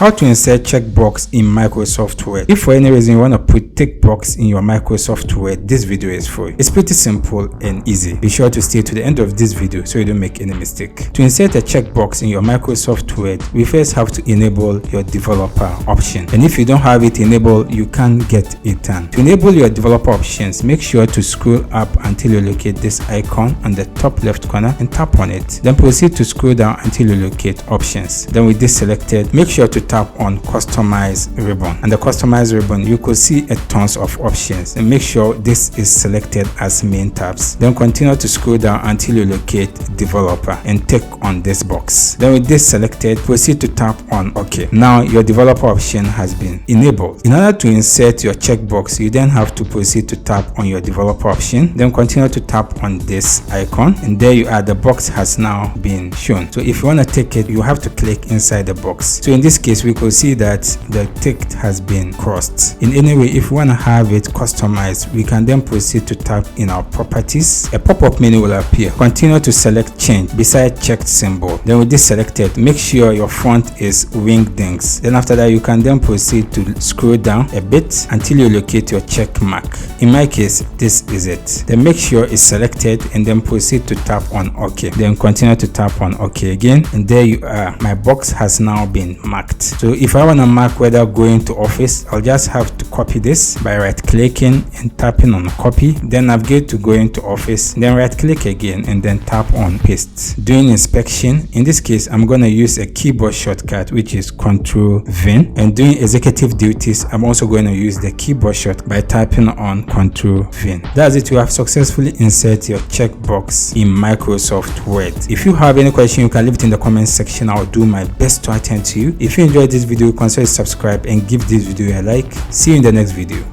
How to insert checkbox in Microsoft Word. If for any reason you want to put tick box in your Microsoft Word, this video is for you. It's pretty simple and easy. Be sure to stay to the end of this video so you don't make any mistake. To insert a checkbox in your Microsoft Word, we first have to enable your developer option. And if you don't have it enabled, you can't get it done. To enable your developer options, make sure to scroll up until you locate this icon on the top left corner and tap on it. Then proceed to scroll down until you locate options. Then with this selected, make sure to tap on customize ribbon. And the customize ribbon, you could see a tons of options, and make sure this is selected as main tabs. Then continue to scroll down until you locate developer and tick on this box. Then with this selected, proceed to tap on OK. Now your developer option has been enabled. In order to insert your checkbox, you then have to proceed to tap on your developer option. Then continue to tap on this icon, and there you are. The box has now been shown. So if you want to take it, you have to click inside the box. So in this case, we could see that the tick has been crossed. In any way, if we want to have it customized, we can then proceed to tap in our properties. A pop-up menu will appear. Continue to select change beside checked symbol. Then with this selected, make sure your font is wingdings. Then after that, you can then proceed to scroll down a bit until you locate your check mark. In my case, this is it. Then make sure it's selected and then proceed to tap on OK. Then continue to tap on OK again, and there you are. My box has now been marked. So if I want to mark whether going to office, I'll just have to copy this by right clicking and tapping on copy. Then navigate to going to office, then right click again and then tap on paste. Doing inspection, in this case I'm going to use a keyboard shortcut which is Ctrl-V, and doing executive duties I'm also going to use the keyboard shortcut by tapping on Ctrl-V. That's it. You have successfully inserted your checkbox in Microsoft Word. If you have any question, you can leave it in the comment section. I'll do my best to attend to you. If you enjoyed this video, consider subscribe and give this video a like. See you in the next video.